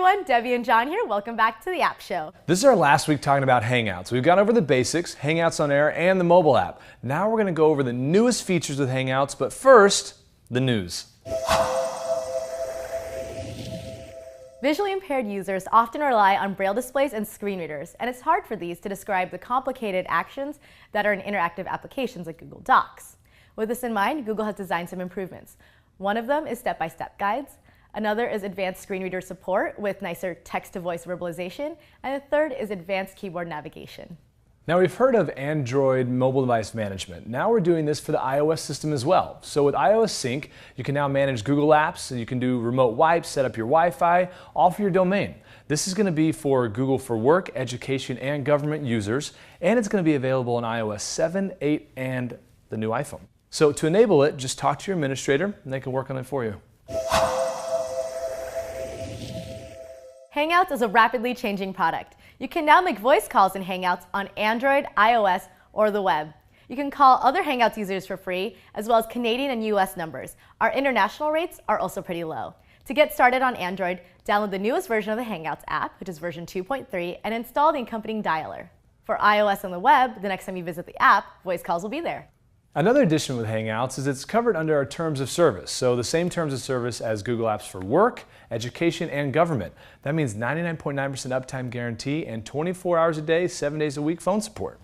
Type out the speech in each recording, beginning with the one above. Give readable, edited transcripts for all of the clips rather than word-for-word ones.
everyone, Debbie and John here. Welcome back to the App Show. This is our last week talking about Hangouts. We've gone over the basics, Hangouts on Air, and the mobile app. Now we're going to go over the newest features with Hangouts, but first, the news. Visually impaired users often rely on braille displays and screen readers, and it's hard for these to describe the complicated actions that are in interactive applications like Google Docs. With this in mind, Google has designed some improvements. One of them is step-by-step guides. Another is advanced screen reader support with nicer text-to-voice verbalization. And the third is advanced keyboard navigation. Now we've heard of Android mobile device management. Now we're doing this for the iOS system as well. So with iOS Sync, you can now manage Google Apps, and you can do remote wipes, set up your Wi-Fi, all for your domain. This is going to be for Google for Work, Education, and Government users, and it's going to be available on iOS 7, 8, and the new iPhone. So to enable it, just talk to your administrator, and they can work on it for you. Hangouts is a rapidly changing product. You can now make voice calls in Hangouts on Android, iOS, or the web. You can call other Hangouts users for free, as well as Canadian and US numbers. Our international rates are also pretty low. To get started on Android, download the newest version of the Hangouts app, which is version 2.3, and install the accompanying dialer. For iOS and the web, the next time you visit the app, voice calls will be there. Another addition with Hangouts is it's covered under our terms of service. So the same terms of service as Google Apps for Work, Education, and Government. That means 99.9% uptime guarantee and 24 hours a day, 7 days a week phone support.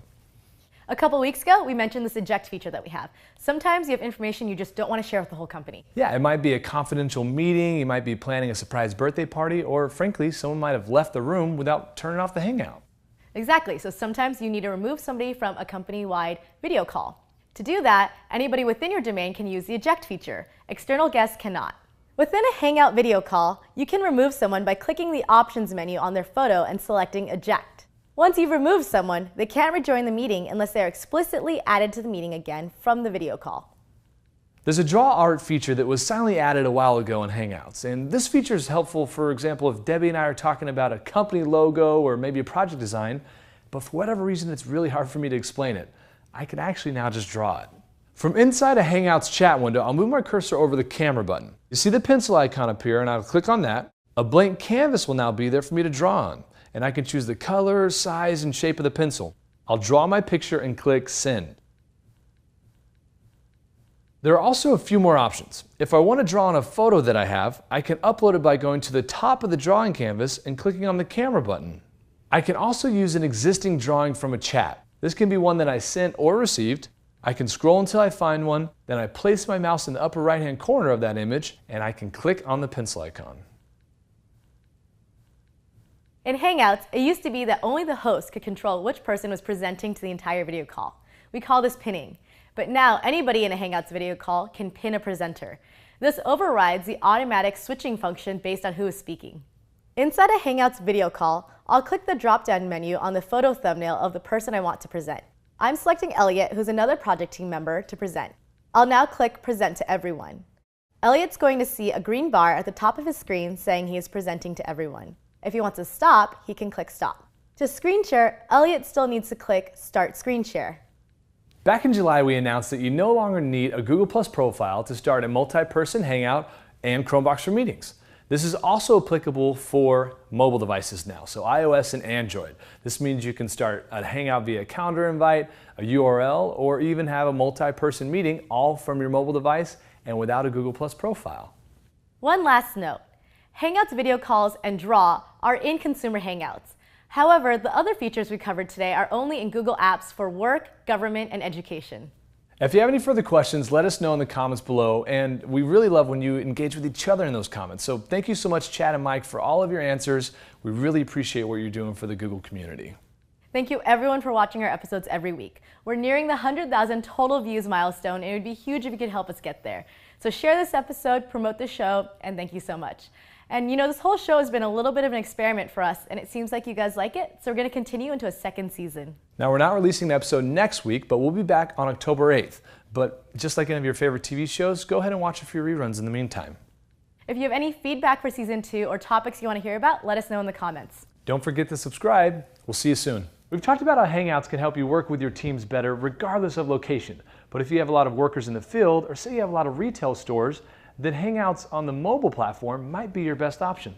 A couple weeks ago, we mentioned this eject feature that we have. Sometimes you have information you just don't want to share with the whole company. Yeah, it might be a confidential meeting, you might be planning a surprise birthday party, or frankly, someone might have left the room without turning off the Hangout. Exactly, so sometimes you need to remove somebody from a company-wide video call. To do that, anybody within your domain can use the eject feature. External guests cannot. Within a Hangout video call, you can remove someone by clicking the options menu on their photo and selecting eject. Once you've removed someone, they can't rejoin the meeting unless they are explicitly added to the meeting again from the video call. There's a draw art feature that was silently added a while ago in Hangouts, and this feature is helpful, for example, if Debbie and I are talking about a company logo or maybe a project design, but for whatever reason it's really hard for me to explain it. I can actually now just draw it. From inside a Hangouts chat window, I'll move my cursor over the camera button. You see the pencil icon appear, and I'll click on that. A blank canvas will now be there for me to draw on, and I can choose the color, size, and shape of the pencil. I'll draw my picture and click Send. There are also a few more options. If I want to draw on a photo that I have, I can upload it by going to the top of the drawing canvas and clicking on the camera button. I can also use an existing drawing from a chat. This can be one that I sent or received. I can scroll until I find one, then I place my mouse in the upper right-hand corner of that image, and I can click on the pencil icon. In Hangouts, it used to be that only the host could control which person was presenting to the entire video call. We call this pinning. But now anybody in a Hangouts video call can pin a presenter. This overrides the automatic switching function based on who is speaking. Inside a Hangouts video call, I'll click the drop-down menu on the photo thumbnail of the person I want to present. I'm selecting Elliot, who's another project team member, to present. I'll now click Present to Everyone. Elliot's going to see a green bar at the top of his screen saying he is presenting to everyone. If he wants to stop, he can click Stop. To screen share, Elliot still needs to click Start Screen Share. Back in July, we announced that you no longer need a Google Plus profile to start a multi-person Hangout and Chromebox for meetings. This is also applicable for mobile devices now, so iOS and Android. This means you can start a Hangout via calendar invite, a URL, or even have a multi-person meeting all from your mobile device and without a Google Plus profile. One last note. Hangouts video calls and Draw are in Consumer Hangouts. However, the other features we covered today are only in Google Apps for Work, Government, and Education. If you have any further questions, let us know in the comments below, and we really love when you engage with each other in those comments. So thank you so much, Chad and Mike, for all of your answers. We really appreciate what you're doing for the Google community. Thank you everyone for watching our episodes every week. We're nearing the 100,000 total views milestone, and it would be huge if you could help us get there. So share this episode, promote the show, and thank you so much. And you know, this whole show has been a little bit of an experiment for us, and it seems like you guys like it, so we're going to continue into a second season. Now, we're not releasing the episode next week, but we'll be back on October 8th. But just like any of your favorite TV shows, go ahead and watch a few reruns in the meantime. If you have any feedback for season 2 or topics you want to hear about, let us know in the comments. Don't forget to subscribe. We'll see you soon. We've talked about how Hangouts can help you work with your teams better regardless of location. But if you have a lot of workers in the field, or say you have a lot of retail stores, then Hangouts on the mobile platform might be your best option.